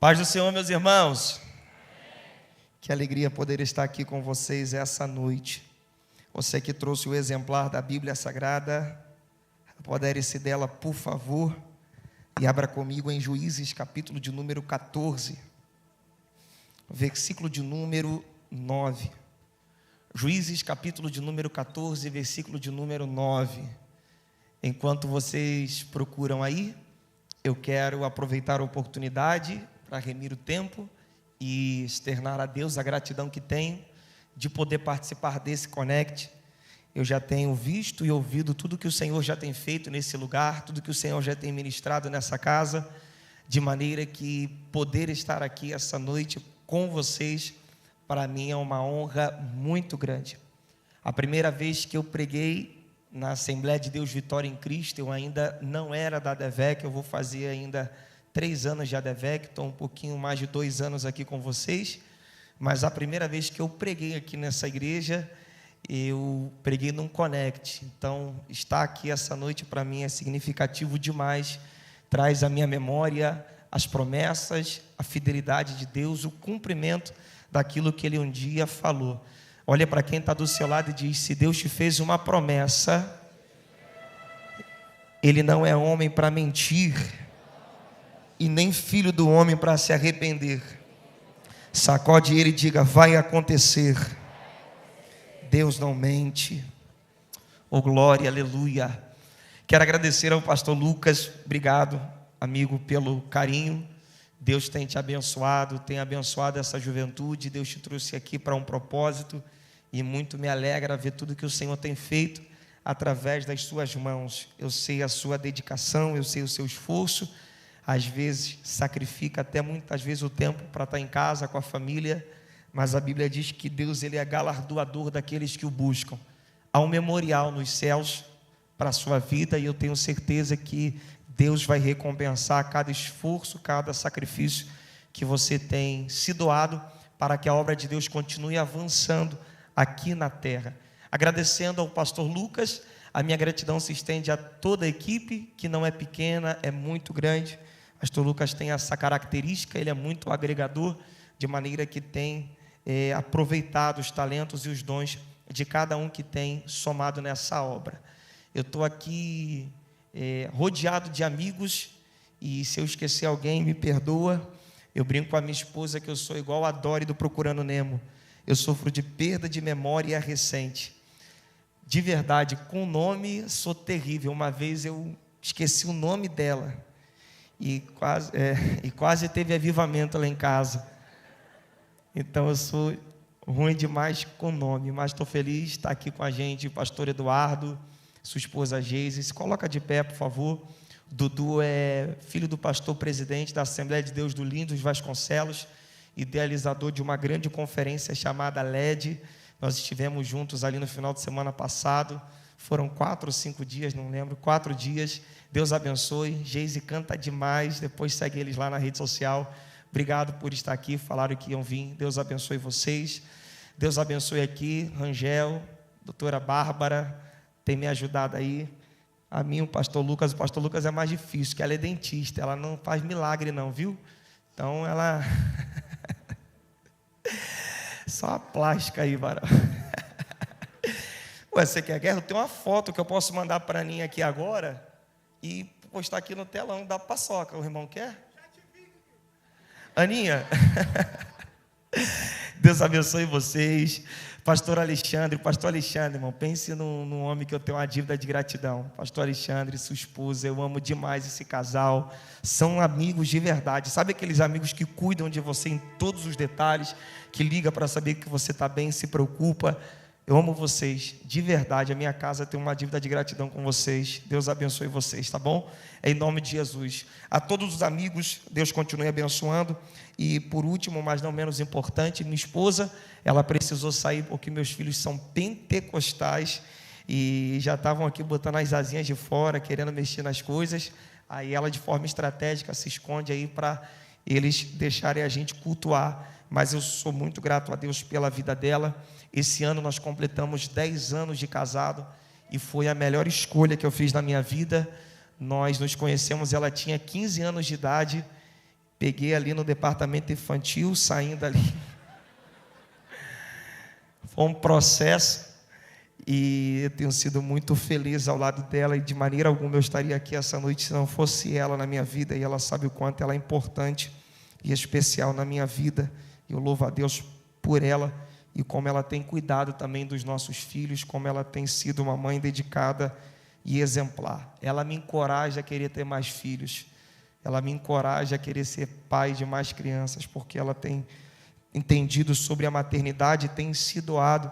Paz do Senhor, meus irmãos. Que alegria poder estar aqui com vocês essa noite. Você que trouxe o exemplar da Bíblia Sagrada, apodere-se dela, por favor, e abra comigo em Juízes, capítulo de número 14, versículo de número 9. Juízes, capítulo de número 14, versículo de número 9. Enquanto vocês procuram aí, eu quero aproveitar a oportunidade para remir o tempo e externar a Deus a gratidão que tenho de poder participar desse Connect. Eu já tenho visto e ouvido tudo que o Senhor já tem feito nesse lugar, tudo que o Senhor já tem ministrado nessa casa, de maneira que poder estar aqui essa noite com vocês, para mim é uma honra muito grande. A primeira vez que eu preguei na Assembleia de Deus Vitória em Cristo, eu ainda não era da ADVEC, eu vou fazer ainda 3 anos de ADVEC, estou um pouquinho mais de 2 anos aqui com vocês, mas a primeira vez que eu preguei aqui nessa igreja, eu preguei num Connect. Então, estar aqui essa noite para mim é significativo demais, traz à minha memória as promessas, a fidelidade de Deus, o cumprimento daquilo que Ele um dia falou. Olha para quem está do seu lado e diz: se Deus te fez uma promessa, Ele não é homem para mentir, e nem filho do homem para se arrepender. Sacode ele e diga: vai acontecer. Deus não mente. Oh glória, aleluia. Quero agradecer ao pastor Lucas. Obrigado, amigo, pelo carinho. Deus tem te abençoado, tem abençoado essa juventude. Deus te trouxe aqui para um propósito, e muito me alegra ver tudo que o Senhor tem feito através das suas mãos. Eu sei a sua dedicação, eu sei o seu esforço. Às vezes sacrifica até muitas vezes o tempo para estar em casa com a família, mas a Bíblia diz que Deus, Ele é galardoador daqueles que o buscam. Há um memorial nos céus para a sua vida, e eu tenho certeza que Deus vai recompensar cada esforço, cada sacrifício que você tem se doado, para que a obra de Deus continue avançando aqui na terra. Agradecendo ao pastor Lucas, a minha gratidão se estende a toda a equipe, que não é pequena, é muito grande. Pastor Lucas tem essa característica, ele é muito agregador, de maneira que tem aproveitado os talentos e os dons de cada um que tem somado nessa obra. Eu estou aqui rodeado de amigos, e se eu esquecer alguém, me perdoa. Eu brinco com a minha esposa que eu sou igual a Dory do Procurando Nemo. Eu sofro de perda de memória recente. De verdade, com o nome sou terrível. Uma vez eu esqueci o nome dela e quase teve avivamento lá em casa. Então eu sou ruim demais com nome, mas estou feliz de estar aqui com a gente, o pastor Eduardo, sua esposa Geise. Se coloca de pé, por favor. Dudu é filho do pastor presidente da Assembleia de Deus do Lindos Vasconcelos, idealizador de uma grande conferência chamada LED. Nós estivemos juntos ali no final de semana passado. Foram 4 ou 5 dias, não lembro, 4 dias. Deus abençoe. Geise canta demais. Depois segue eles lá na rede social. Obrigado por estar aqui. Falaram que iam vir. Deus abençoe vocês. Deus abençoe aqui Rangel, doutora Bárbara, tem me ajudado aí. A mim, o pastor Lucas é mais difícil, que ela é dentista. Ela não faz milagre não, viu? Então ela... Só a plástica aí, varão. Ué, você quer guerra? Eu tenho uma foto que eu posso mandar para a Aninha aqui agora e postar aqui no telão da paçoca. O irmão quer? Aninha, Deus abençoe vocês. Pastor Alexandre, irmão, pense num homem que eu tenho uma dívida de gratidão. Pastor Alexandre, sua esposa, eu amo demais esse casal. São amigos de verdade. Sabe aqueles amigos que cuidam de você em todos os detalhes, que liga para saber que você está bem, se preocupa? Eu amo vocês, de verdade. A minha casa tem uma dívida de gratidão com vocês. Deus abençoe vocês, tá bom? Em nome de Jesus. A todos os amigos, Deus continue abençoando. E por último, mas não menos importante, minha esposa, ela precisou sair porque meus filhos são pentecostais e já estavam aqui botando as asinhas de fora, querendo mexer nas coisas. Aí ela, de forma estratégica, se esconde aí para eles deixarem a gente cultuar. Mas eu sou muito grato a Deus pela vida dela. Esse ano nós completamos 10 anos de casado e foi a melhor escolha que eu fiz na minha vida. Nós nos conhecemos, ela tinha 15 anos de idade Peguei ali no departamento infantil, saindo ali. Foi um processo e eu tenho sido muito feliz ao lado dela, e de maneira alguma eu estaria aqui essa noite se não fosse ela na minha vida, e ela sabe o quanto ela é importante e especial na minha vida. Eu louvo a Deus por ela e como ela tem cuidado também dos nossos filhos, como ela tem sido uma mãe dedicada e exemplar. Ela me encoraja a querer ter mais filhos, ela me encoraja a querer ser pai de mais crianças, porque ela tem entendido sobre a maternidade, tem se doado,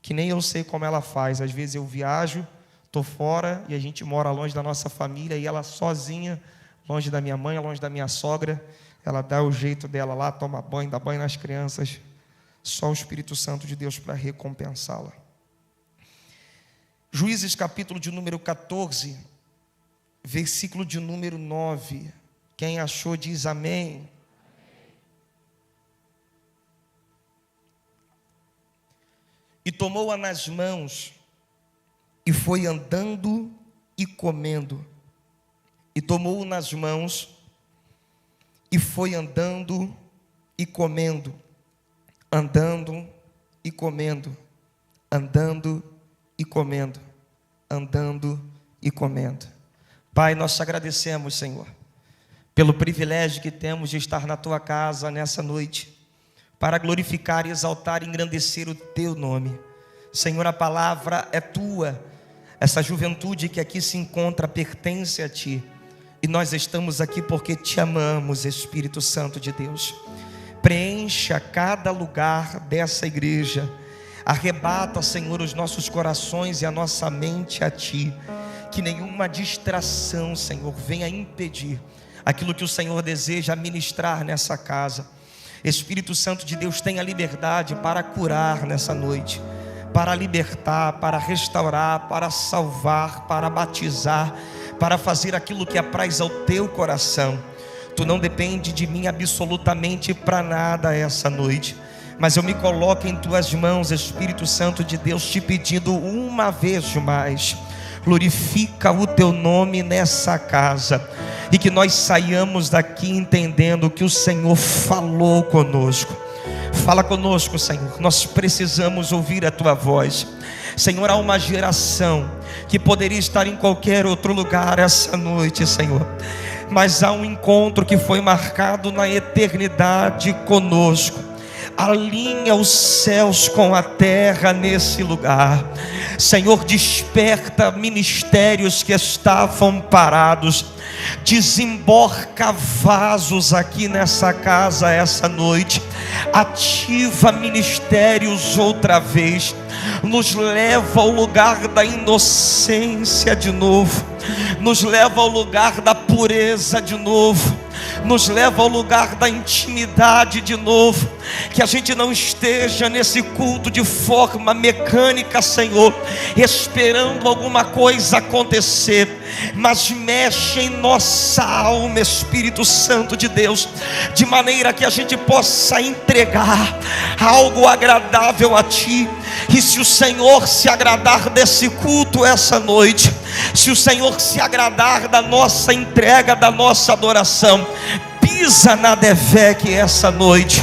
que nem eu sei como ela faz. Às vezes eu viajo, estou fora e a gente mora longe da nossa família, e ela sozinha, longe da minha mãe, longe da minha sogra, ela dá o jeito dela lá, toma banho, dá banho nas crianças. Só o Espírito Santo de Deus para recompensá-la. Juízes capítulo de número 14, versículo de número 9. Quem achou diz amém. E tomou-a nas mãos, e foi andando e comendo. E tomou-o nas mãos, e foi andando e comendo. Andando e comendo. Andando e comendo. Andando e comendo. Pai, nós te agradecemos, Senhor, pelo privilégio que temos de estar na tua casa nessa noite, para glorificar, exaltar e engrandecer o teu nome. Senhor, a palavra é tua. Essa juventude que aqui se encontra pertence a ti, e nós estamos aqui porque te amamos, Espírito Santo de Deus. Preencha cada lugar dessa igreja. Arrebata, Senhor, os nossos corações e a nossa mente a ti. Que nenhuma distração, Senhor, venha impedir aquilo que o Senhor deseja ministrar nessa casa. Espírito Santo de Deus, tenha liberdade para curar nessa noite, para libertar, para restaurar, para salvar, para batizar, para fazer aquilo que apraz ao teu coração. Tu não depende de mim absolutamente para nada essa noite, mas eu me coloco em tuas mãos, Espírito Santo de Deus, te pedindo uma vez mais: glorifica o teu nome nessa casa, e que nós saiamos daqui entendendo que o Senhor falou conosco. Fala conosco, Senhor, nós precisamos ouvir a tua voz. Senhor, há uma geração que poderia estar em qualquer outro lugar essa noite, Senhor, mas há um encontro que foi marcado na eternidade conosco. Alinha os céus com a terra nesse lugar. Senhor, desperta ministérios que estavam parados. Desemborca vasos aqui nessa casa essa noite. Ativa ministérios outra vez. Nos leva ao lugar da inocência de novo. Nos leva ao lugar da pureza de novo. Nos leva ao lugar da intimidade de novo. Que a gente não esteja nesse culto de forma mecânica, Senhor, esperando alguma coisa acontecer, mas mexe em nossa alma, Espírito Santo de Deus, de maneira que a gente possa entregar algo agradável a ti. E se o Senhor se agradar desse culto essa noite, se o Senhor se agradar da nossa entrega, da nossa adoração, pisa na Devec essa noite,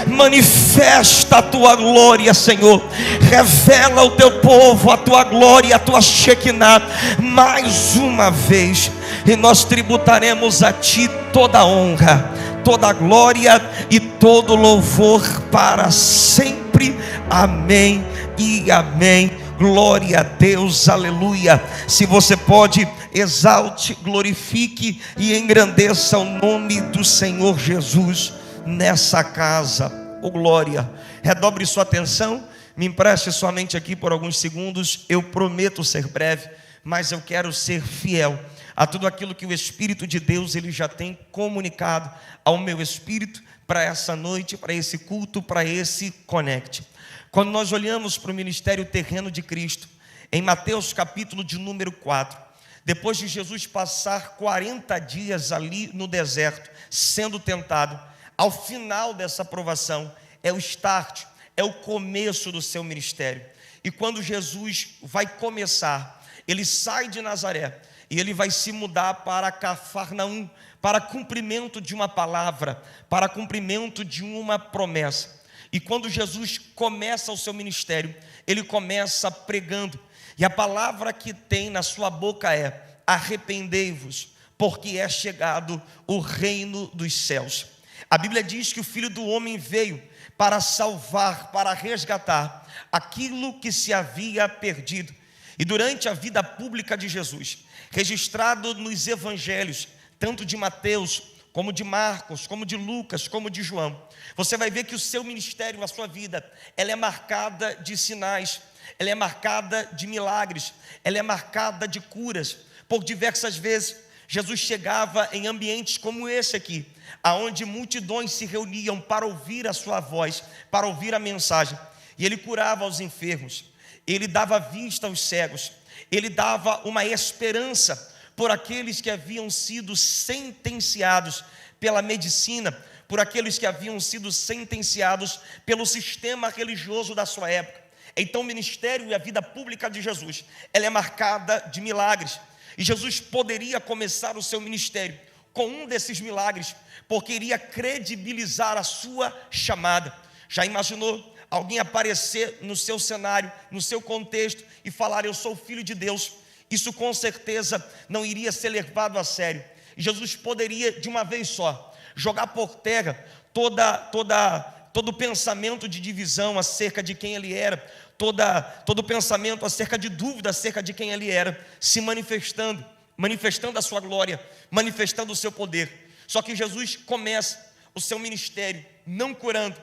manifesta a tua glória, Senhor, revela ao teu povo a tua glória, a tua Shekinah, mais uma vez, e nós tributaremos a ti toda a honra, toda a glória e todo louvor para sempre. Amém e amém. Glória a Deus, aleluia. Se você pode, exalte, glorifique e engrandeça o nome do Senhor Jesus nessa casa. Oh glória, redobre sua atenção, me empreste sua mente aqui por alguns segundos. Eu prometo ser breve, mas eu quero ser fiel a tudo aquilo que o Espírito de Deus ele já tem comunicado ao meu espírito para essa noite, para esse culto, para esse Conecte. Quando nós olhamos para o ministério terreno de Cristo, em Mateus capítulo de número 4, depois de Jesus passar 40 dias ali no deserto, sendo tentado, ao final dessa provação, é o start, é o começo do seu ministério. E quando Jesus vai começar, ele sai de Nazaré, e ele vai se mudar para Cafarnaum, para cumprimento de uma palavra, para cumprimento de uma promessa. E quando Jesus começa o seu ministério, ele começa pregando, e a palavra que tem na sua boca é: arrependei-vos, porque é chegado o reino dos céus. A Bíblia diz que o Filho do Homem veio para salvar, para resgatar aquilo que se havia perdido. E durante a vida pública de Jesus, registrado nos evangelhos, tanto de Mateus, como de Marcos, como de Lucas, como de João, você vai ver que o seu ministério, a sua vida, ela é marcada de sinais, ela é marcada de milagres, ela é marcada de curas. Por diversas vezes, Jesus chegava em ambientes como esse aqui, aonde multidões se reuniam para ouvir a sua voz, para ouvir a mensagem, e ele curava os enfermos, ele dava vista aos cegos, ele dava uma esperança por aqueles que haviam sido sentenciados pela medicina, por aqueles que haviam sido sentenciados pelo sistema religioso da sua época. Então o ministério e a vida pública de Jesus, ela é marcada de milagres, e Jesus poderia começar o seu ministério com um desses milagres, porque iria credibilizar a sua chamada. Já imaginou alguém aparecer no seu cenário, no seu contexto, e falar: eu sou filho de Deus? Isso com certeza não iria ser levado a sério. E Jesus poderia de uma vez só jogar por terra todo o pensamento de divisão acerca de quem ele era, todo o pensamento acerca de dúvida acerca de quem ele era, se manifestando a sua glória, manifestando o seu poder. Só que Jesus começa o seu ministério não curando,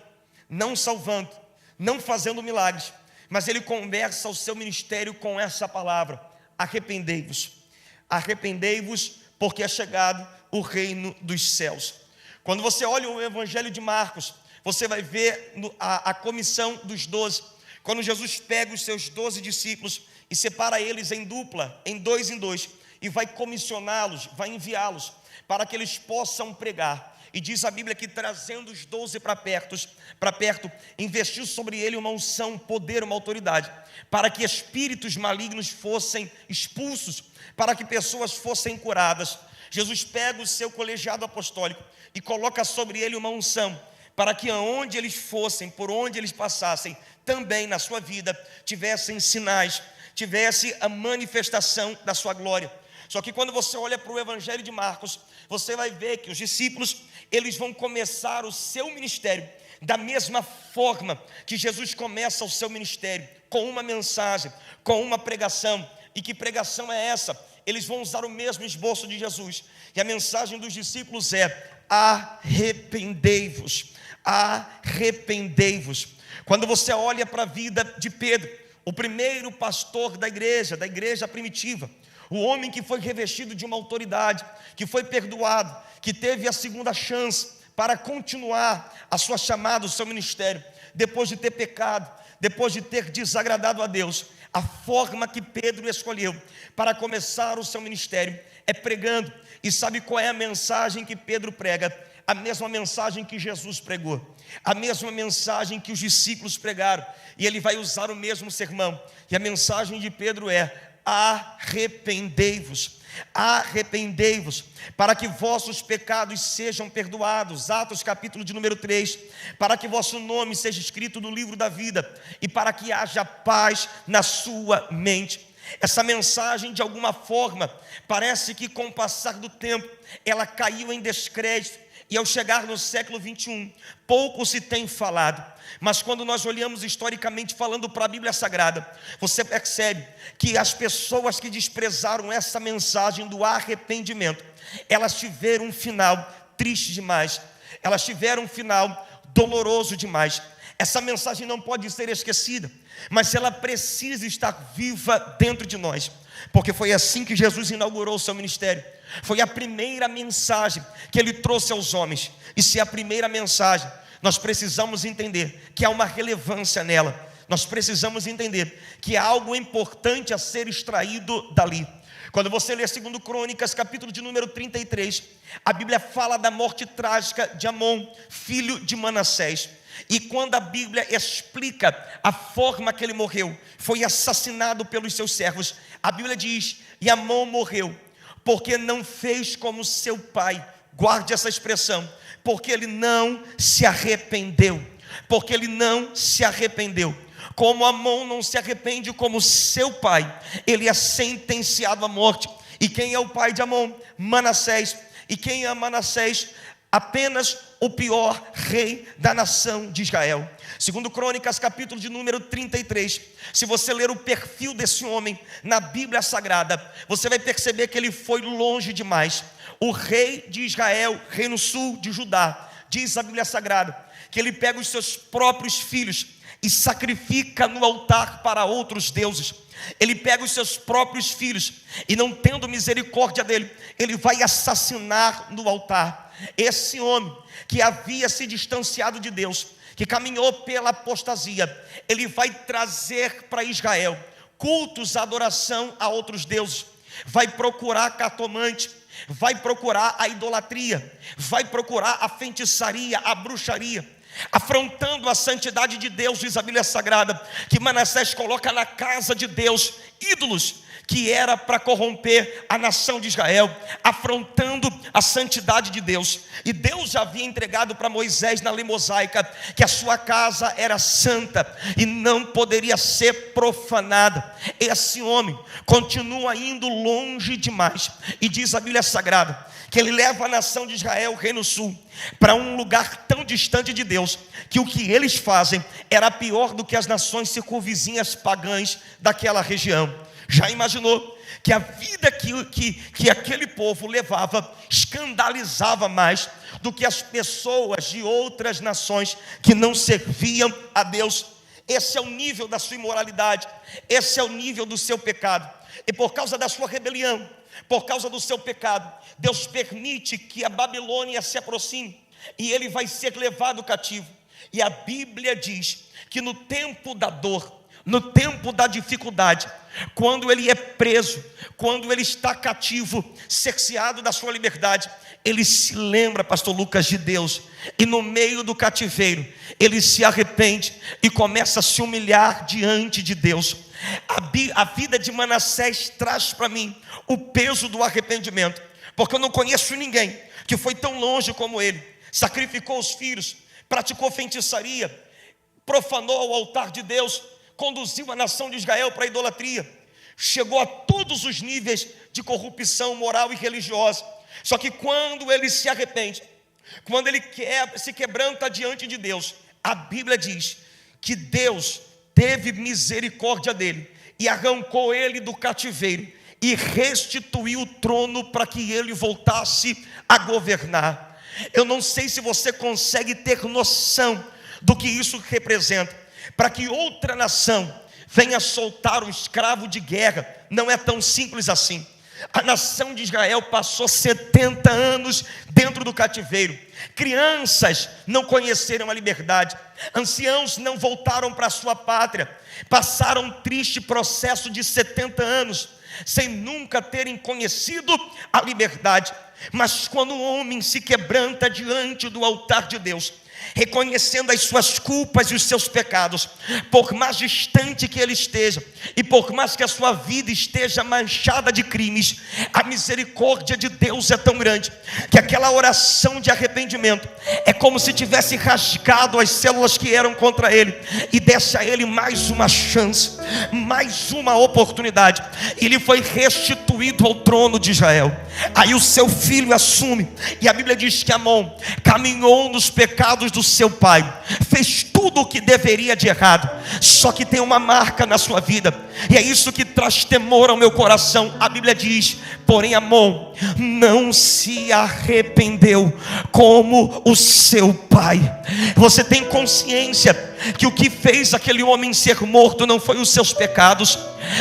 não salvando, não fazendo milagres, mas ele começa o seu ministério com essa palavra: arrependei-vos, arrependei-vos, porque é chegado o reino dos céus. Quando você olha o evangelho de Marcos, você vai ver a comissão dos 12, quando Jesus pega os seus 12 discípulos e separa eles em dupla, em dois, e vai comissioná-los, vai enviá-los para que eles possam pregar. E diz a Bíblia que, trazendo os 12 para perto, investiu sobre ele uma unção, um poder, uma autoridade, para que espíritos malignos fossem expulsos, para que pessoas fossem curadas. Jesus pega o seu colegiado apostólico e coloca sobre ele uma unção, para que aonde eles fossem, por onde eles passassem, também na sua vida tivessem sinais, tivesse a manifestação da sua glória. Só que quando você olha para o evangelho de Marcos, você vai ver que os discípulos, eles vão começar o seu ministério da mesma forma que Jesus começa o seu ministério, com uma mensagem, com uma pregação. E que pregação é essa? Eles vão usar o mesmo esboço de Jesus, e a mensagem dos discípulos é: arrependei-vos, arrependei-vos. Quando você olha para a vida de Pedro, o primeiro pastor da igreja primitiva, o homem que foi revestido de uma autoridade, que foi perdoado, que teve a segunda chance para continuar a sua chamada, o seu ministério, depois de ter pecado, depois de ter desagradado a Deus, a forma que Pedro escolheu para começar o seu ministério é pregando. E sabe qual é a mensagem que Pedro prega? A mesma mensagem que Jesus pregou, a mesma mensagem que os discípulos pregaram, e ele vai usar o mesmo sermão. E a mensagem de Pedro é: arrependei-vos, arrependei-vos, para que vossos pecados sejam perdoados. Atos capítulo de número 3, para que vosso nome seja escrito no livro da vida, e para que haja paz na sua mente. Essa mensagem, de alguma forma, parece que com o passar do tempo, ela caiu em descrédito, e ao chegar no século 21, pouco se tem falado. Mas quando nós olhamos historicamente falando para a Bíblia Sagrada, você percebe que as pessoas que desprezaram essa mensagem do arrependimento, elas tiveram um final triste demais, elas tiveram um final doloroso demais. Essa mensagem não pode ser esquecida, mas ela precisa estar viva dentro de nós, porque foi assim que Jesus inaugurou o seu ministério. Foi a primeira mensagem que ele trouxe aos homens, e se é a primeira mensagem, nós precisamos entender que há uma relevância nela, nós precisamos entender que há algo importante a ser extraído dali. Quando você lê 2 Crônicas, capítulo de número 33, a Bíblia fala da morte trágica de Amon, filho de Manassés. E quando a Bíblia explica a forma que ele morreu, foi assassinado pelos seus servos, a Bíblia diz: e Amon morreu porque não fez como seu pai, Guarde essa expressão, porque ele não se arrependeu. Porque ele não se arrependeu. Como Amon não se arrepende como seu pai, ele é sentenciado à morte. E quem é o pai de Amon? Manassés. E quem é Manassés? Apenas o pior rei da nação de Israel. Segundo Crônicas, capítulo de número 33, se você ler o perfil desse homem na Bíblia Sagrada, você vai perceber que ele foi longe demais. O rei de Israel, reino sul de Judá, diz a Bíblia Sagrada, que ele pega os seus próprios filhos e sacrifica no altar para outros deuses. Ele pega os seus próprios filhos e, não tendo misericórdia dele, ele vai assassinar no altar. Esse homem que havia se distanciado de Deus, que caminhou pela apostasia, ele vai trazer para Israel cultos, adoração a outros deuses, vai procurar cartomante, vai procurar a idolatria, vai procurar a feitiçaria, a bruxaria, afrontando a santidade de Deus. Diz a Bíblia Sagrada que Manassés coloca na casa de Deus ídolos, que era para corromper a nação de Israel, afrontando a santidade de Deus. E Deus já havia entregado para Moisés na lei mosaica que a sua casa era santa e não poderia ser profanada. Esse homem continua indo longe demais, e diz a Bíblia Sagrada que ele leva a nação de Israel, o reino sul, para um lugar tão distante de Deus, que o que eles fazem era pior do que as nações circunvizinhas pagãs daquela região. Já imaginou que a vida que aquele povo levava escandalizava mais do que as pessoas de outras nações que não serviam a Deus? Esse é o nível da sua imoralidade, esse é o nível do seu pecado. E por causa da sua rebelião, por causa do seu pecado, Deus permite que a Babilônia se aproxime e ele vai ser levado cativo. E a Bíblia diz que no tempo da dor, no tempo da dificuldade, quando ele é preso, quando ele está cativo, cerceado da sua liberdade, ele se lembra, pastor Lucas, de Deus, e no meio do cativeiro, ele se arrepende e começa a se humilhar diante de Deus. A vida de Manassés traz para mim o peso do arrependimento, porque eu não conheço ninguém que foi tão longe como ele. Sacrificou os filhos, praticou feitiçaria, profanou o altar de Deus, conduziu a nação de Israel para a idolatria, chegou a todos os níveis de corrupção moral e religiosa. Só que quando ele se arrepende, quando ele se quebranta diante de Deus, a Bíblia diz que Deus teve misericórdia dele e arrancou ele do cativeiro e restituiu o trono para que ele voltasse a governar. Eu não sei se você consegue ter noção do que isso representa. Para que outra nação venha soltar um escravo de guerra, não é tão simples assim. A nação de Israel passou 70 anos dentro do cativeiro. Crianças não conheceram a liberdade, anciãos não voltaram para a sua pátria, passaram um triste processo de 70 anos, sem nunca terem conhecido a liberdade. Mas quando o homem se quebranta diante do altar de Deus, reconhecendo as suas culpas e os seus pecados, por mais distante que ele esteja, e por mais que a sua vida esteja manchada de crimes, a misericórdia de Deus é tão grande, que aquela oração de arrependimento é como se tivesse rasgado as células que eram contra ele, e desse a ele mais uma chance, mais uma oportunidade. Ele foi restituído ao trono de Israel. Aí o seu filho assume, e a Bíblia diz que Amon caminhou nos pecados do seu pai, fez tudo o que deveria de errado, só que tem uma marca na sua vida, e é isso que traz temor ao meu coração. A Bíblia diz: porém Amon não se arrependeu como o seu pai. Você tem consciência que o que fez aquele homem ser morto não foi os seus pecados?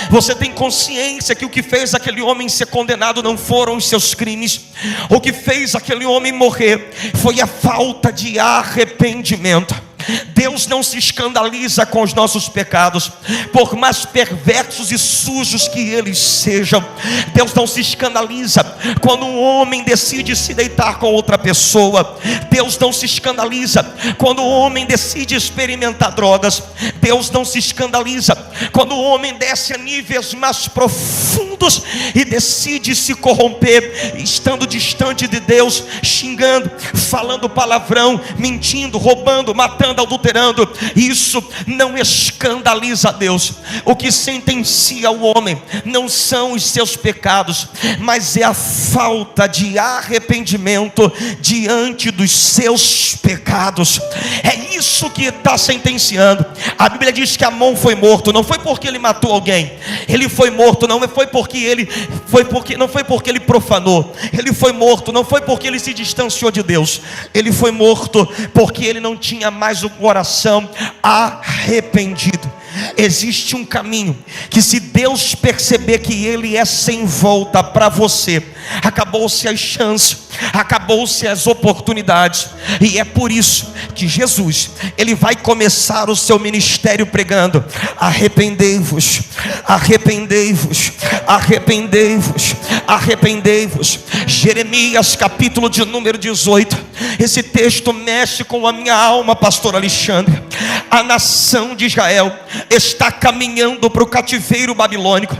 Você tem consciência que o que fez aquele homem ser condenado não foram os seus crimes? O que fez aquele homem morrer foi a falta de arrependimento. Deus não se escandaliza com os nossos pecados, por mais perversos e sujos que eles sejam. Deus não se escandaliza quando um homem decide se deitar com outra pessoa. Deus não se escandaliza quando o homem decide experimentar drogas. Deus não se escandaliza quando o homem desce a níveis mais profundos e decide se corromper, estando distante de Deus, xingando, falando palavrão, mentindo, roubando, matando, adulterando. Isso não escandaliza a Deus. O que sentencia o homem não são os seus pecados, mas é a falta de arrependimento diante dos seus pecados. É isso que está sentenciando. A Bíblia diz que Amon foi morto, não foi porque ele matou alguém. Ele foi morto, não foi porque ele profanou. Ele foi morto, não foi porque ele se distanciou de Deus. Ele foi morto porque ele não tinha mais o coração arrependido. Existe um caminho que, se Deus perceber que ele é sem volta para você, acabou-se as chances, acabou-se as oportunidades. E é por isso que Jesus, ele vai começar o seu ministério pregando: arrependei-vos, arrependei-vos, arrependei-vos, arrependei-vos. Jeremias capítulo de número 18. Esse texto mexe com a minha alma, pastor Alexandre. A nação de Israel está caminhando para o cativeiro babilônico.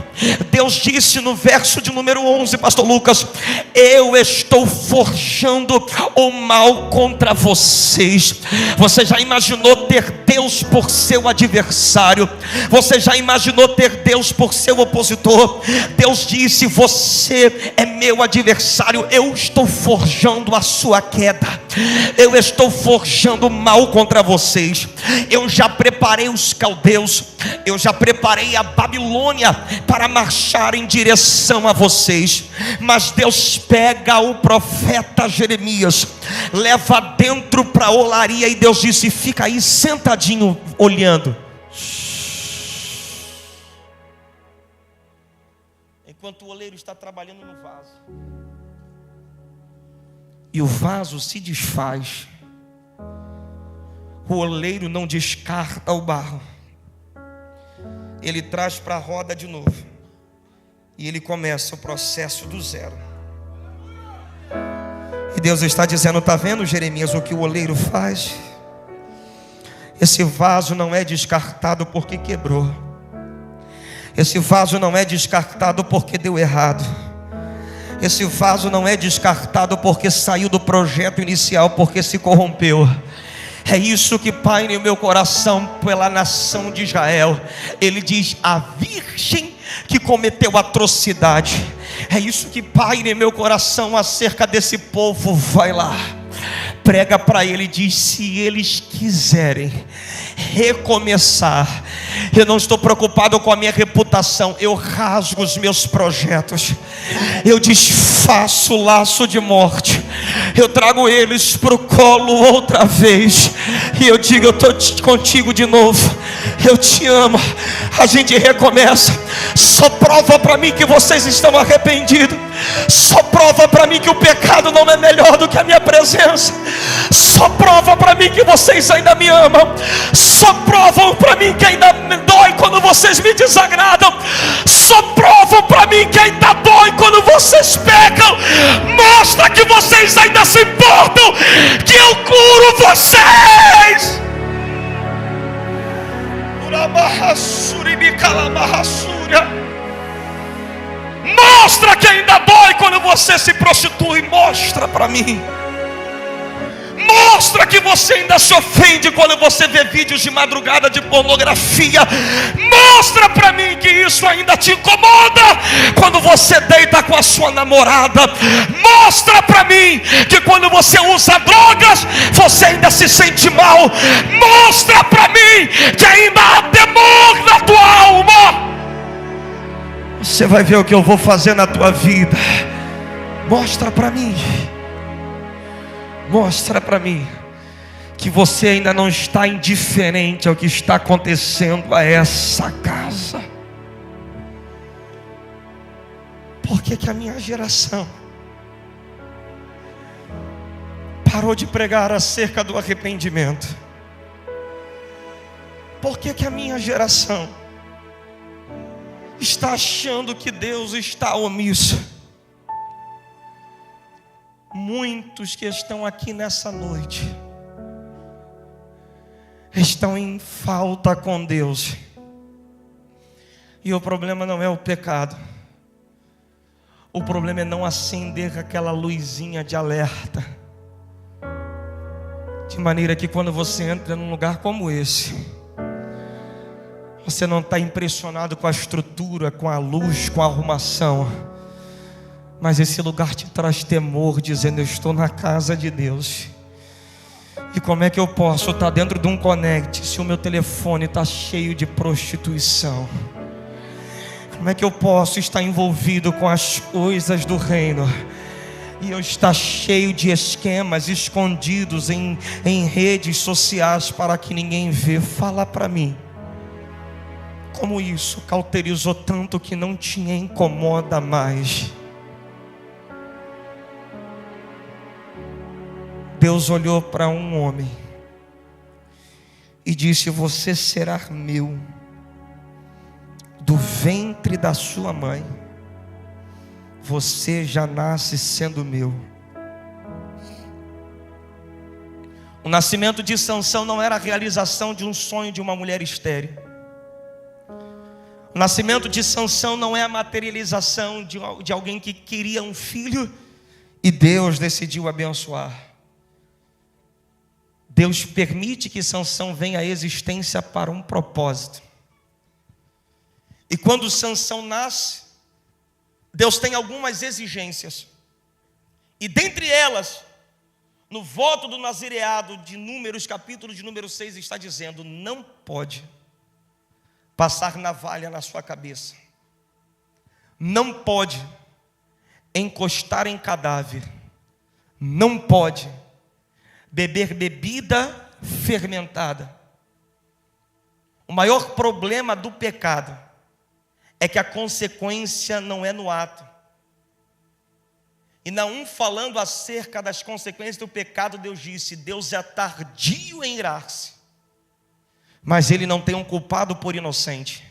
Deus disse no verso de número 11, pastor Lucas: eu estou forjando o mal contra vocês. Você já imaginou ter Deus por seu adversário? Você já imaginou ter Deus por seu opositor? Deus disse: você é meu adversário, eu estou forjando a sua queda, eu estou forjando mal contra vocês. Eu já preparei os caldeus, eu já preparei a Babilônia para marchar em direção a vocês. Mas Deus pega o profeta Jeremias, leva dentro para a olaria, e Deus disse: fica aí sentadinho olhando, enquanto o oleiro está trabalhando no vaso. E o vaso se desfaz. O oleiro não descarta o barro, ele traz para a roda de novo, e ele começa o processo do zero. E Deus está dizendo: está vendo, Jeremias, o que o oleiro faz? Esse vaso não é descartado porque quebrou. Esse vaso não é descartado porque deu errado. Esse vaso não é descartado porque saiu do projeto inicial, porque se corrompeu. É isso que paira em meu coração pela nação de Israel. Ele diz: a virgem que cometeu atrocidade. É isso que paira em meu coração acerca desse povo. Vai lá, prega para ele, diz: se eles quiserem recomeçar, eu não estou preocupado com a minha reputação, eu rasgo os meus projetos, eu desfaço o laço de morte, eu trago eles para o colo outra vez, e eu digo: eu estou contigo de novo, eu te amo. A gente recomeça. Só prova para mim que vocês estão arrependidos. Só prova para mim que o pecado não é melhor do que a minha presença. Só prova para mim que vocês ainda me amam. Só provam para mim que ainda me dói quando vocês me desagradam. Só provam para mim que ainda dói quando vocês pecam. Mostra que vocês ainda se importam, que eu curo vocês. Mostra que ainda dói quando você se prostitui. Mostra para mim. Mostra que você ainda se ofende quando você vê vídeos de madrugada de pornografia. Mostra para mim que isso ainda te incomoda quando você deita com a sua namorada. Mostra para mim que quando você usa drogas, você ainda se sente mal. Mostra para mim que ainda há temor na tua alma. Você vai ver o que eu vou fazer na tua vida. Mostra para mim. Mostra para mim que você ainda não está indiferente ao que está acontecendo a essa casa. Por que a minha geração parou de pregar acerca do arrependimento? Por que a minha geração está achando que Deus está omisso? Muitos que estão aqui nessa noite estão em falta com Deus. E o problema não é o pecado. O problema é não acender aquela luzinha de alerta. De maneira que quando você entra num lugar como esse, você não está impressionado com a estrutura, com a luz, com a arrumação, mas esse lugar te traz temor, dizendo: eu estou na casa de Deus. E como é que eu posso estar dentro de um connect se o meu telefone está cheio de prostituição? Como é que eu posso estar envolvido com as coisas do reino e eu estar cheio de esquemas escondidos em redes sociais para que ninguém vê? Fala para mim, como isso cauterizou tanto que não te incomoda mais? Deus olhou para um homem e disse: você será meu, do ventre da sua mãe, você já nasce sendo meu. O nascimento de Sansão não era a realização de um sonho de uma mulher estéril. O nascimento de Sansão não é a materialização de alguém que queria um filho e Deus decidiu abençoar. Deus permite que Sansão venha à existência para um propósito. E quando Sansão nasce, Deus tem algumas exigências. E dentre elas, no voto do nazireado de Números, capítulo de número 6, está dizendo: não pode passar navalha na sua cabeça, não pode encostar em cadáver, não pode beber bebida fermentada. O maior problema do pecado é que a consequência não é no ato. E Naum, falando acerca das consequências do pecado, Deus disse: Deus é tardio em irar-se, mas Ele não tem um culpado por inocente.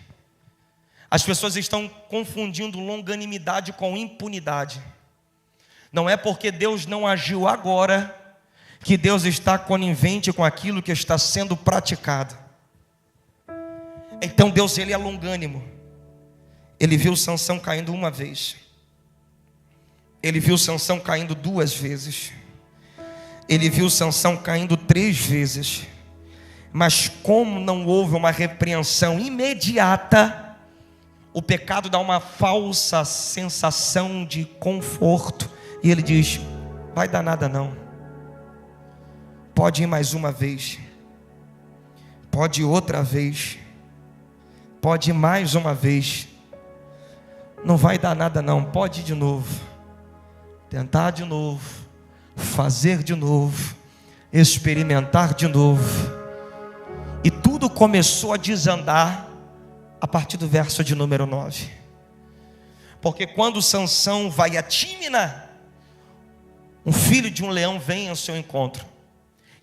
As pessoas estão confundindo longanimidade com impunidade. Não é porque Deus não agiu agora que Deus está conivente com aquilo que está sendo praticado. Então Deus, Ele é longânimo. Ele viu Sansão caindo uma vez, Ele viu Sansão caindo 2 vezes, Ele viu Sansão caindo 3 vezes. Mas como não houve uma repreensão imediata, o pecado dá uma falsa sensação de conforto, e ele diz: vai dar nada não. Pode ir mais uma vez, pode ir outra vez, pode ir mais uma vez, não vai dar nada não, pode ir de novo, tentar de novo, fazer de novo, experimentar de novo. E tudo começou a desandar a partir do verso de número 9. Porque quando Sansão vai a Tímina, um filho de um leão vem ao seu encontro.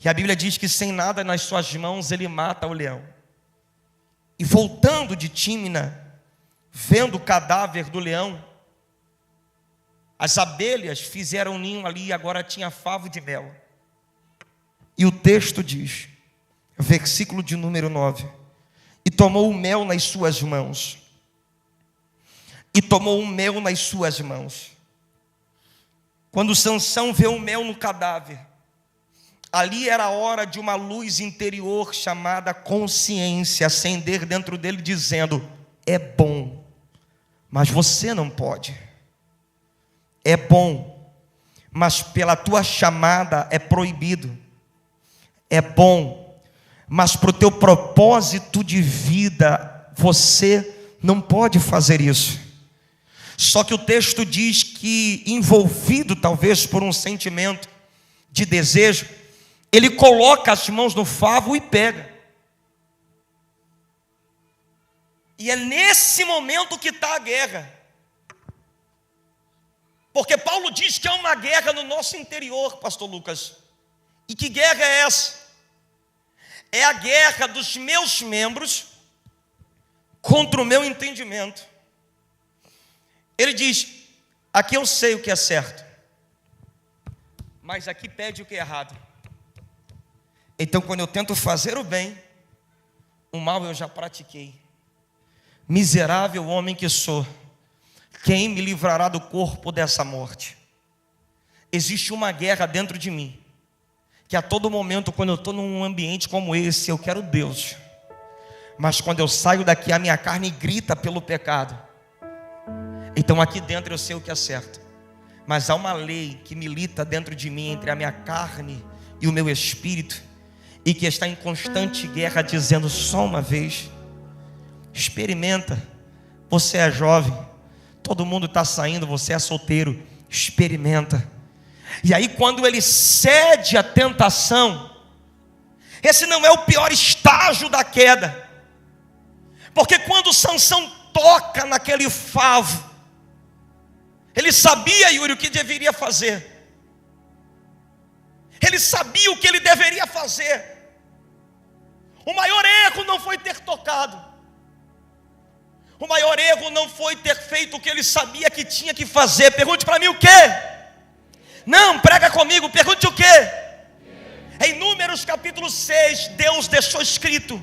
E a Bíblia diz que sem nada nas suas mãos ele mata o leão. E voltando de Tímina, vendo o cadáver do leão, as abelhas fizeram um ninho ali e agora tinha favo de mel. E o texto diz, versículo de número 9: e tomou o mel nas suas mãos. E tomou o mel nas suas mãos. Quando Sansão vê o mel no cadáver, ali era a hora de uma luz interior chamada consciência acender dentro dele, dizendo: é bom, mas você não pode. É bom, mas pela tua chamada é proibido. É bom, mas para o teu propósito de vida você não pode fazer isso. Só que o texto diz que, envolvido talvez por um sentimento de desejo, ele coloca as mãos no favo e pega. E é nesse momento que está a guerra. Porque Paulo diz que há uma guerra no nosso interior, pastor Lucas. E que guerra é essa? É a guerra dos meus membros contra o meu entendimento. Ele diz: aqui eu sei o que é certo, mas aqui pede o que é errado. Então quando eu tento fazer o bem, O mal eu já pratiquei. Miserável homem que sou, quem me livrará do corpo dessa morte? Existe uma guerra dentro de mim, que a todo momento, quando eu estou num ambiente como esse, eu quero Deus. Mas quando eu saio daqui, a minha carne grita pelo pecado. Então aqui dentro eu sei o que é certo. Mas há uma lei que milita dentro de mim, entre a minha carne e o meu espírito, e que está em constante guerra, dizendo só uma vez: experimenta. Você é jovem, todo mundo está saindo, você é solteiro, experimenta. E aí quando ele cede à tentação, esse não é o pior estágio da queda, porque quando Sansão toca naquele favo, ele sabia, Yuri, o que deveria fazer. Ele sabia o que ele deveria fazer. O maior erro não foi ter tocado. O maior erro não foi ter feito o que ele sabia que tinha que fazer. Pergunte para mim o quê? Não, prega comigo, pergunte o quê? Em Números capítulo 6, Deus deixou escrito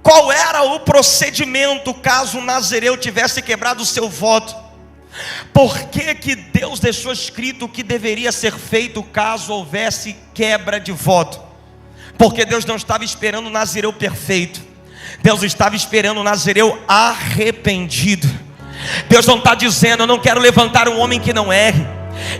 qual era o procedimento caso o nazireu tivesse quebrado o seu voto. Por que Deus deixou escrito o que deveria ser feito caso houvesse quebra de voto? Porque Deus não estava esperando o nazireu perfeito, Deus estava esperando o nazireu arrependido. Deus não está dizendo: eu não quero levantar um homem que não erre,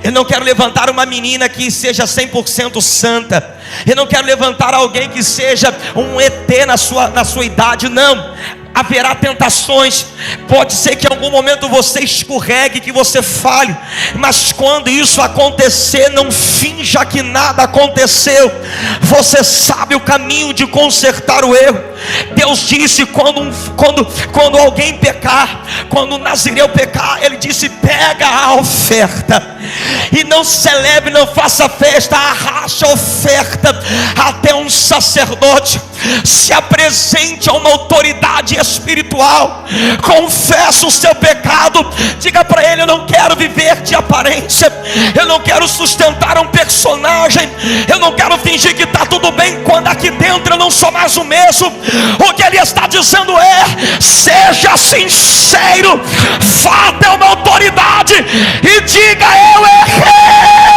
eu não quero levantar uma menina que seja 100% santa, eu não quero levantar alguém que seja um ET na sua idade. Não, haverá tentações, pode ser que em algum momento você escorregue, que você falhe, mas quando isso acontecer, não finja que nada aconteceu. Você sabe o caminho de consertar o erro. Deus disse, quando alguém pecar, quando o nazireu pecar, ele disse: pega a oferta e não celebre, não faça festa, arraste a oferta até um sacerdote se apresente a uma autoridade espiritual, confessa o seu pecado, diga para ele: eu não quero viver de aparência, eu não quero sustentar um personagem, eu não quero fingir que está tudo bem quando aqui dentro eu não sou mais o mesmo. O que ele está dizendo é: seja sincero, vá até uma autoridade e diga: eu errei.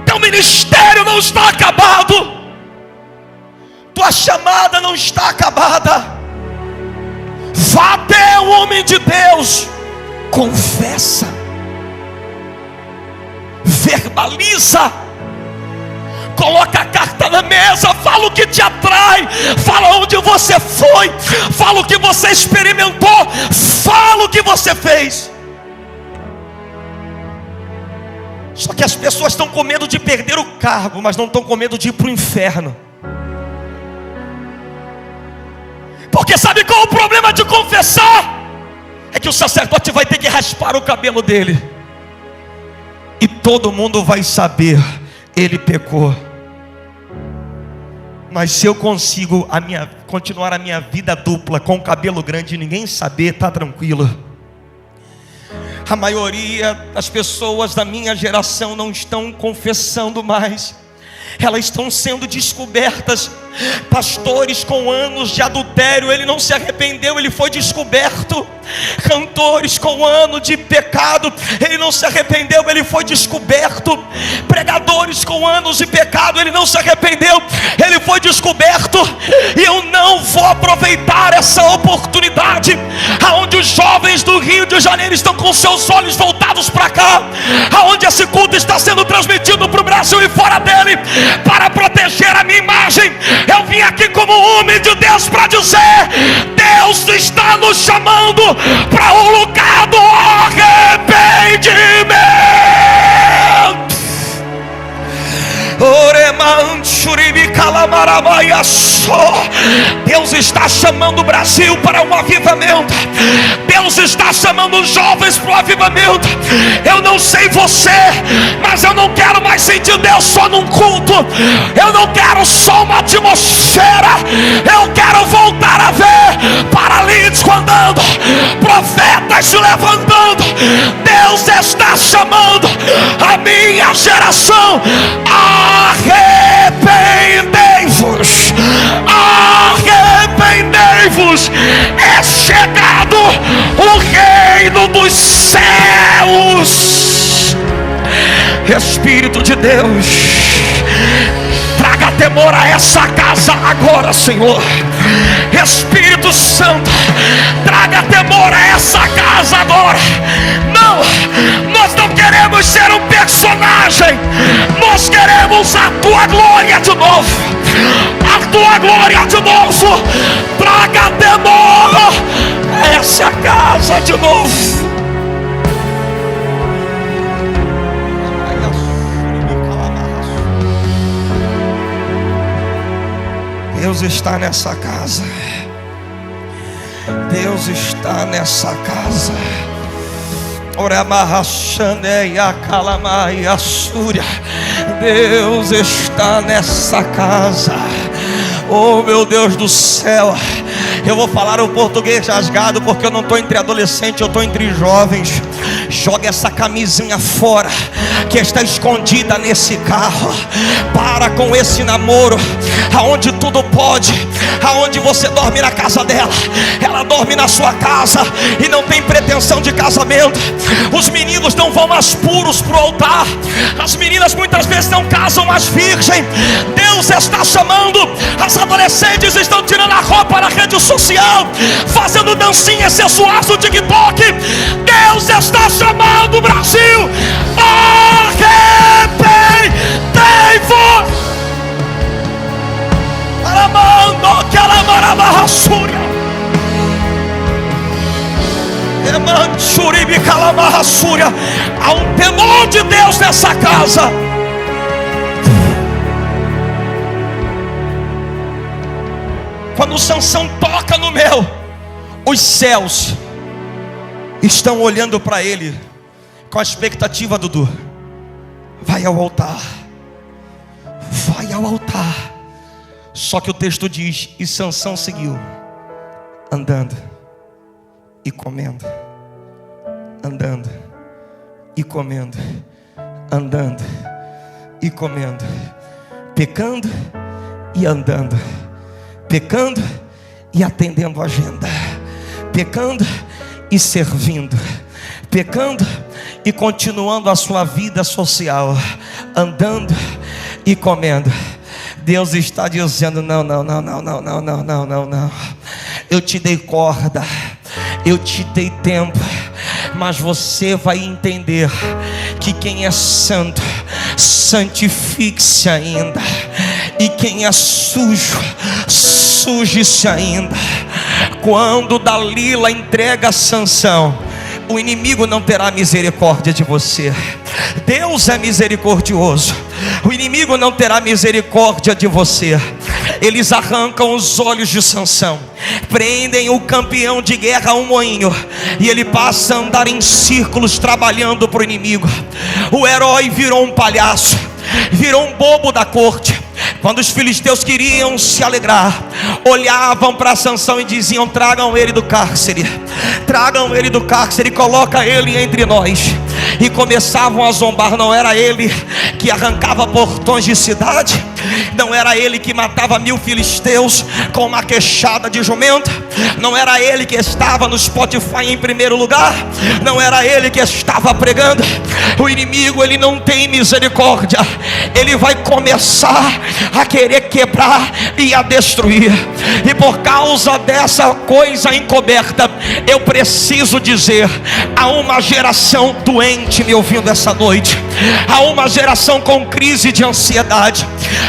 Teu ministério não está acabado, tua chamada não está acabada. Vá até o homem de Deus, confessa, verbaliza, coloca a carta na mesa, fala o que te atrai, fala onde você foi, fala o que você experimentou, fala o que você fez. Só que as pessoas estão com medo de perder o cargo, mas não estão com medo de ir para o inferno. Porque sabe qual é o problema de confessar? É que o sacerdote vai ter que raspar o cabelo dele, e todo mundo vai saber: ele pecou. Mas se eu consigo continuar a minha vida dupla com o cabelo grande e ninguém saber, está tranquilo. A maioria das pessoas da minha geração não estão confessando mais, elas estão sendo descobertas. Pastores com anos de adultério, ele não se arrependeu, ele foi descoberto. Cantores com ano de pecado, ele não se arrependeu, ele foi descoberto. Pregadores com anos de pecado, ele não se arrependeu, ele foi descoberto. E eu não vou aproveitar essa oportunidade, aonde os jovens do Rio de Janeiro estão com seus olhos voltados para cá, aonde esse culto está sendo transmitido para o Brasil e fora dele, para proteger a minha imagem. Eu vim aqui como homem de Deus para dizer: Deus está nos chamando para um lugar do arrependimento. Deus está chamando o Brasil para um avivamento. Deus está chamando os jovens para o avivamento. Eu não sei você, mas eu não quero mais sentir Deus só num culto. Eu não quero só uma atmosfera. Eu quero voltar a ver paralítico andando, profetas se levantando. Deus está chamando a minha geração. Arrependei-vos, arrependei-vos, é chegado o reino dos céus. Espírito de Deus, traga temor a essa casa agora, Senhor. Espírito Santo, traga temor a essa casa agora. Não, nós não queremos ser um personagem, nós queremos a tua glória de novo, a tua glória de novo. Traga temor a essa casa de novo. Deus está nessa casa. Deus está nessa casa. Deus está nessa casa. Oh, meu Deus do céu. Eu vou falar o português rasgado, porque eu não estou entre adolescentes, eu estou entre jovens. Joga essa camisinha fora que está escondida nesse carro. Para com esse namoro, aonde tudo pode, aonde você dorme na casa dela, ela dorme na sua casa e não tem pretensão de casamento. Os meninos não vão mais puros para o altar, as meninas muitas vezes não casam mais virgem. Deus está chamando, as adolescentes estão tirando a roupa na rede social, fazendo dancinhas sensuais no TikTok. Deus está chamando o Brasil. Arrependei-vos. Alamando que alamarabarassúria. Emanchuribi calamarrassúria. Há um temor de Deus nessa casa. Quando Sansão toca no mel, os céus estão olhando para ele com a expectativa, Dudu. Vai ao altar, vai ao altar. Só que o texto diz: e Sansão seguiu andando e comendo, andando e comendo, andando e comendo, pecando e andando, pecando e atendendo a agenda, pecando e servindo, pecando e continuando a sua vida social, andando e comendo. Deus está dizendo: não. Eu te dei corda, eu te dei tempo, mas você vai entender que quem é santo, santifique-se ainda, e quem é sujo, suje-se ainda. Quando Dalila entrega a Sansão, o inimigo não terá misericórdia de você. Deus é misericordioso. O inimigo não terá misericórdia de você. Eles arrancam os olhos de Sansão, prendem o campeão de guerra a um moinho, e ele passa a andar em círculos trabalhando para o inimigo. O herói virou um palhaço, virou um bobo da corte. Quando os filisteus queriam se alegrar, olhavam para Sansão e diziam: tragam ele do cárcere, tragam ele do cárcere, coloca ele entre nós. E começavam a zombar. Não era ele que arrancava portões de cidade, não era ele que matava 1000 filisteus com uma queixada de jumenta, não era ele que estava no Spotify em primeiro lugar, não era ele que estava pregando. O inimigo, ele não tem misericórdia, ele vai começar a querer quebrar e a destruir. E por causa dessa coisa encoberta, eu preciso dizer: há uma geração doente me ouvindo essa noite, há uma geração com crise de ansiedade,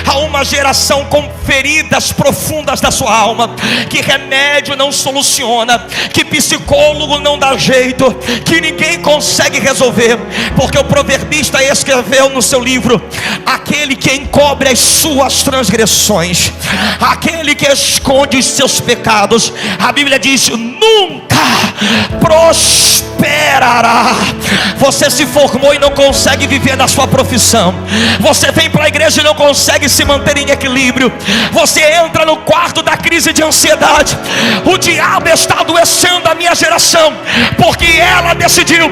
há uma geração com feridas profundas da sua alma, que remédio não soluciona, que psicólogo não dá jeito, que ninguém consegue resolver, porque o proverbista escreveu no seu livro: aquele que encobre as suas transgressões, aquele que esconde os seus pecados, a Bíblia diz: nunca prosperará. Você se formou e não consegue viver na sua profissão. Você vem para a igreja e não consegue se manter em equilíbrio. Você entra no quarto da crise de ansiedade. O diabo está adoecendo a minha geração, porque ela decidiu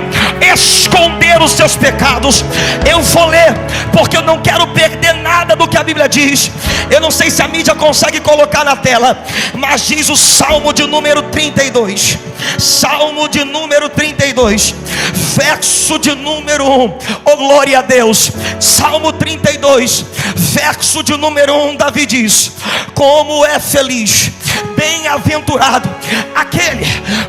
esconder os seus pecados. Eu vou ler, porque eu não quero perder nada do que a Bíblia diz. Eu não sei se a mídia consegue colocar na tela, mas diz o Salmo de número 32. Salmo de número 32, verso de número 1. Oh, glória a Deus. Salmo 32, verso de número 1. Davi diz: como é feliz, bem-aventurado aquele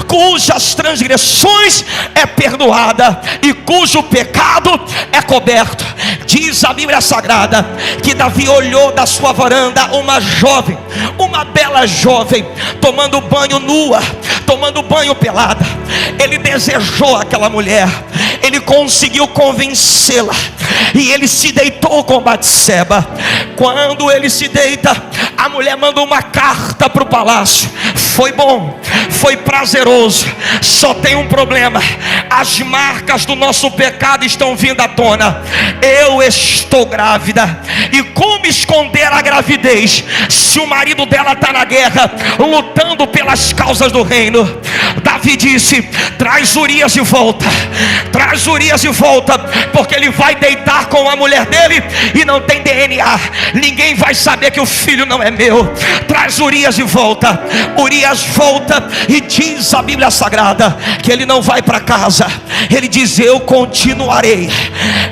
cujas transgressões é perdoada e cujo pecado é coberto. Diz a Bíblia Sagrada que Davi olhou da sua varanda uma jovem, uma bela jovem, tomando banho nua, tomando banho pelada. Ele desejou aquela mulher, ele conseguiu convencê-la, e ele se deitou com Batseba. Quando ele se deita, a mulher manda uma carta para o palácio. Foi bom, foi prazeroso, só tem um problema: as marcas do nosso pecado estão vindo à tona. Eu estou grávida, e como esconder a gravidez se o marido dela está na guerra, lutando pelas causas do reino? Davi disse: traz Urias de volta, traz Urias de volta, porque ele vai deitar com a mulher dele e não tem DNA, ninguém vai saber que o filho não é meu. Traz Urias de volta. Urias volta, e diz a Bíblia Sagrada que ele não vai para casa. Ele diz: eu continuarei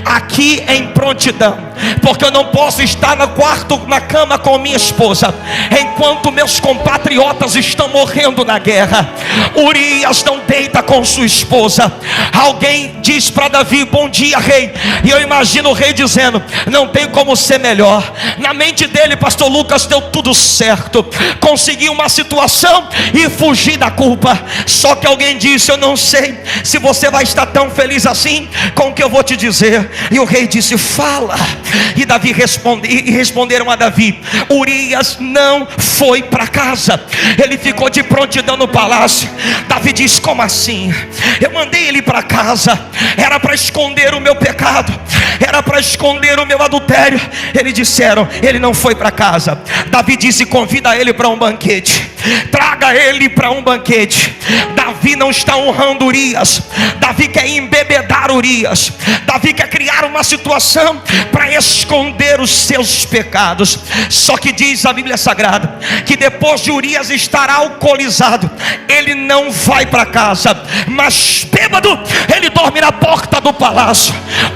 aqui em prontidão, porque eu não posso estar no quarto, na cama com minha esposa, enquanto meus compatriotas estão morrendo na guerra. Urias não deita com sua esposa. Alguém diz para Davi: bom dia, rei. E eu imagino o rei dizendo: não tem como ser melhor. Na mente dele, pastor Lucas, deu tudo certo, consegui uma situação e fugi da culpa. Só que alguém disse: eu não sei se você vai estar tão feliz assim com o que eu vou te dizer. E o rei disse: fala. E Davi responderam a Davi: Urias não foi para casa, ele ficou de prontidão no palácio. Davi diz: como assim? Eu mandei ele para casa, era para esconder o meu pecado, era para esconder o meu adultério. Eles disseram: ele não foi para casa. Davi disse: convida ele para um banquete, traga ele para um banquete. Davi não está honrando Urias. Davi quer embebedar Urias. Davi quer criar uma situação para esconder os seus pecados. Só que diz a Bíblia Sagrada que depois de Urias estar alcoolizado, ele não vai para casa, mas bêbado, ele dorme na porta do palácio.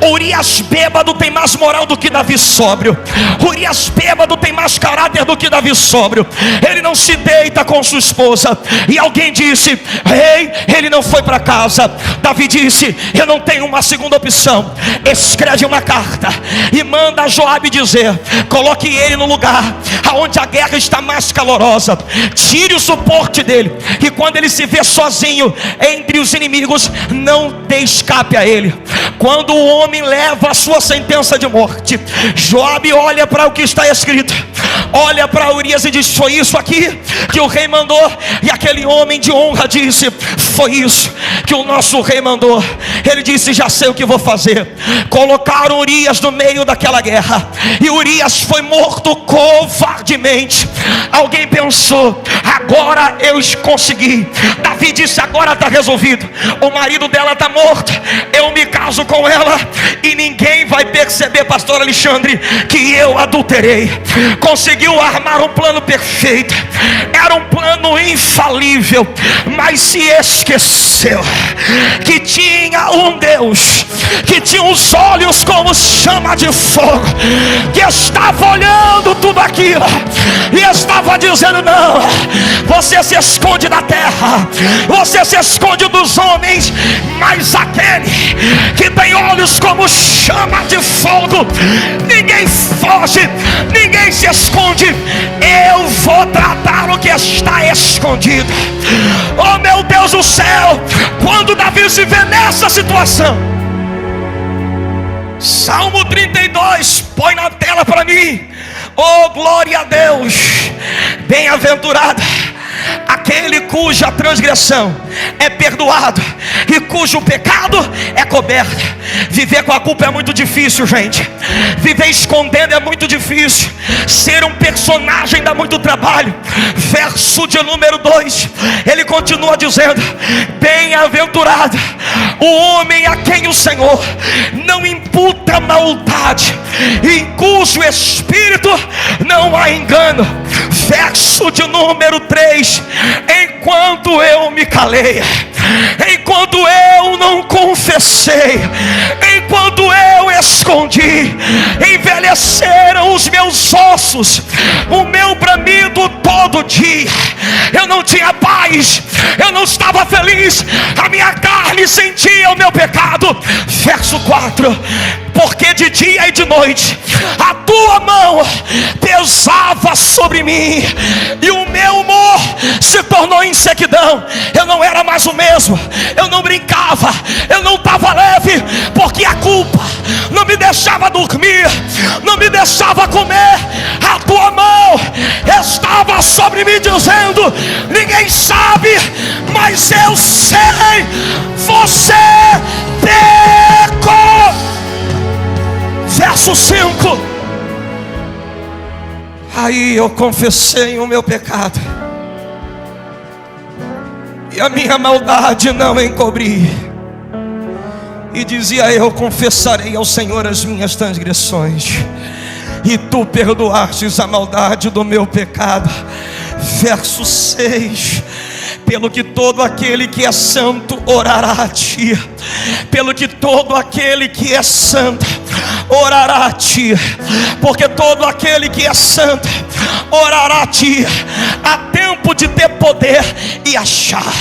Urias bêbado tem mais moral do que Davi sóbrio. Urias bêbado tem mais caráter do que Davi sóbrio. Ele não se deita com sua esposa. E alguém disse: rei, ele não foi para casa. Davi disse: eu não tenho uma segunda opção. Escreve uma carta e manda a Joabe dizer: coloque ele no lugar aonde a guerra está mais calorosa, tire o suporte dele, e quando ele se vê sozinho entre os inimigos, não dê escape a ele. Quando o homem leva a sua sentença de morte, Joabe olha para o que está escrito, olha para Urias e diz: foi isso aqui que o rei mandou? E aquele homem de honra disse: foi isso que o nosso rei mandou. Ele disse: já sei o que vou fazer. Colocaram Urias no meio daquela guerra, e Urias foi morto covardemente. Alguém pensou: agora eu consegui. Davi disse: agora está resolvido, o marido dela está morto, eu me caso com ela e ninguém vai perceber, pastor Alexandre, que eu adulterei. Conseguiu armar um plano perfeito, era um plano infalível, mas se esqueceu que tinha um Deus que tinha os olhos como chama de fogo, que estava olhando tudo aquilo e estava dizendo: não, você se esconde da terra, você se esconde dos homens, mas aquele que tem olhos como chama de fogo, ninguém foge, ninguém se esconde. Eu vou tratar o que está escondido. Oh meu Deus do céu, quando Davi se vê nessa situação, Salmo 32, põe na tela para mim. Oh glória a Deus. Bem-aventurada aquele aquele cuja transgressão é perdoada e cujo pecado é coberto. Viver com a culpa é muito difícil, gente. Viver escondendo é muito difícil. Ser um personagem dá muito trabalho. Verso de número 2, ele continua dizendo: bem-aventurado o homem a quem o Senhor não imputa maldade, em cujo espírito não há engano. Verso de número 3: enquanto eu me calei, enquanto eu não confessei, enquanto eu escondi, envelheceram os meus ossos, o meu bramido todo dia. Eu não tinha paz, eu não estava feliz, a minha carne sentia o meu pecado. Verso 4: porque de dia e de noite a tua mão pesava sobre mim, e o meu humor se tornou em sequidão. Eu não era mais o mesmo, eu não brincava, eu não estava leve, porque a culpa não me deixava dormir, não me deixava comer. A tua mão estava sobre mim, dizendo: ninguém sabe, mas eu sei, você pecou. Verso 5: aí eu confessei o meu pecado, e a minha maldade não encobri, e dizia eu: confessarei ao Senhor as minhas transgressões, e tu perdoastes a maldade do meu pecado. Verso 6: pelo que todo aquele que é santo orará a ti, pelo que todo aquele que é santo orará a ti, porque todo aquele que é santo orará a ti. Há tempo de ter poder e achar,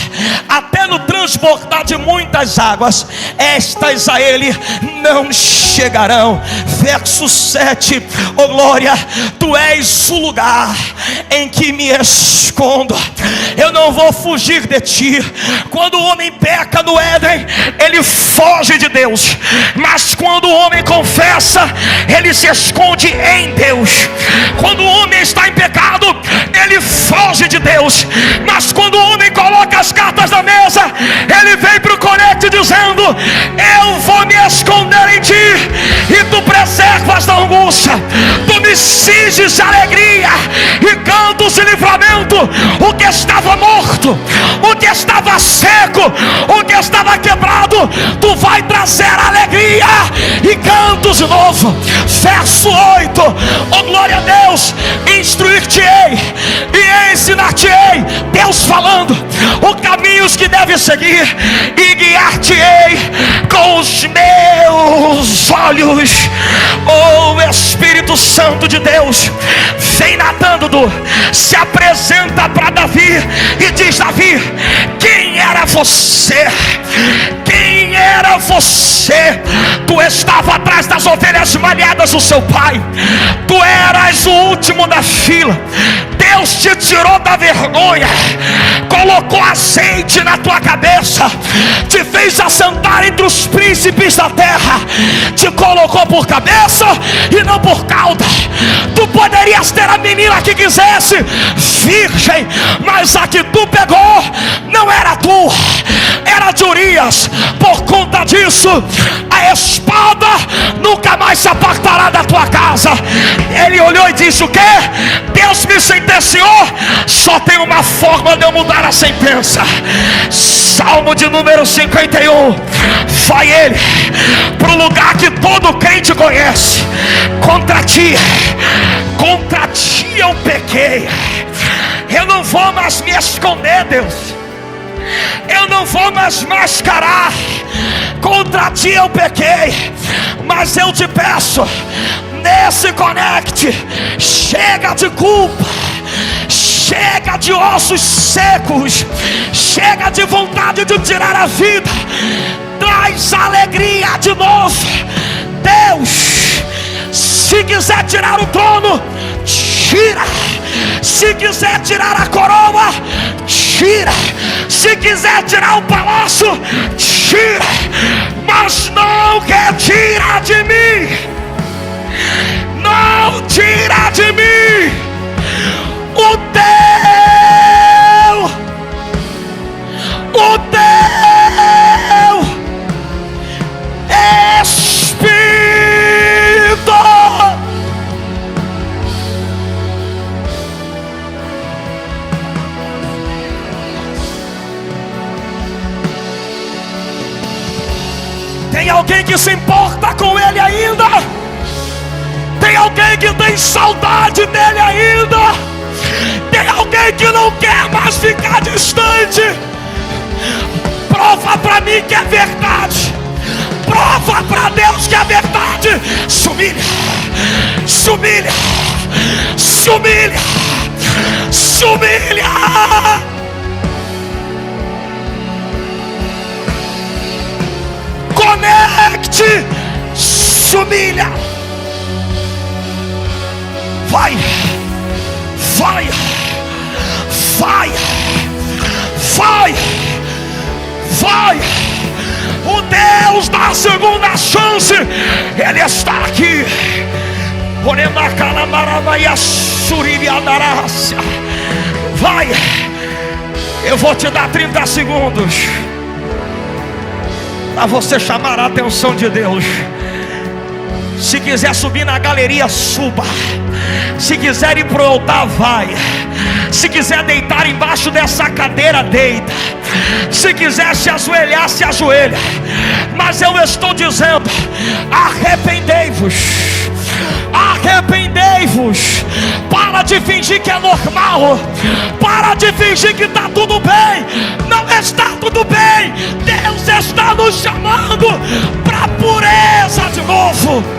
até no transbordar de muitas águas, estas a ele não chegarão. Verso 7: oh glória, tu és o lugar em que me escondo, eu não vou fugir de ti. Quando o homem peca no Éden, ele foge de Deus, mas quando o homem confessa, ele se esconde em Deus. Quando o homem está em pecado, ele foge de Deus, mas quando o homem coloca as cartas na mesa, ele vem para o conecte dizendo: eu vou me esconder em ti, e tu preservas da angústia, tu me cinges de alegria e cantos de livramento. O que estava morto, o que estava seco, o que estava quebrado, tu vai trazer alegria e cantos de novo. Verso 8: oh glória a Deus, instruir-te-ei e ensinar-te-ei, Deus falando, os caminhos que deve seguir, e guiar-te-ei com os meus olhos. Oh Espírito Santo de Deus, vem nadando, se apresenta para Davi e diz: Davi, quem era você? Quem era você? Tu estava atrás das ovelhas malhadas do seu pai, tu eras o último da fila. Deus te tirou da vergonha, colocou azeite na tua cabeça, te fez assentar entre os príncipes da terra, te colocou por cabeça e não por cauda. Tu poderias ter a menina que quisesse, virgem, mas a que tu pegou não era tua, era de Urias. Por conta disso, a espada nunca mais se apartará da tua casa. Ele olhou e disse: o quê? Deus me sentenciou, só tem uma forma de eu mudar a sentença. Salmo de número 51. Vai ele para o lugar que todo crente conhece. Contra ti eu pequei. Eu não vou mais me esconder, Deus, eu não vou mais mascarar. Contra ti eu pequei, mas eu te peço, nesse conecte, chega de culpa, chega de ossos secos, chega de vontade de tirar a vida, traz alegria de novo. Deus, se quiser tirar o trono, tira. Se quiser tirar a coroa, tira. Se quiser tirar o palácio, tira. Mas não quer tirar de mim. Não tira de mim o teu alguém que se importa com Ele ainda? Tem alguém que tem saudade dele ainda? Tem alguém que não quer mais ficar distante? Prova para mim que é verdade. Prova para Deus que é verdade. Se humilha, se humilha, se humilha, se humilha. Conecte, se humilha. Vai, vai, vai, vai, vai. O Deus da segunda chance, Ele está aqui. Vai, eu vou te dar 30 segundos para você chamar a atenção de Deus. Se quiser subir na galeria, suba. Se quiser ir pro altar, vai. Se quiser deitar embaixo dessa cadeira, deita. Se quiser se ajoelhar, se ajoelha. Mas eu estou dizendo: arrependei-vos. Arrependei-vos. Para de fingir que é normal. Para de fingir que está tudo bem. Não está tudo bem. Deus está nos chamando para pureza de novo.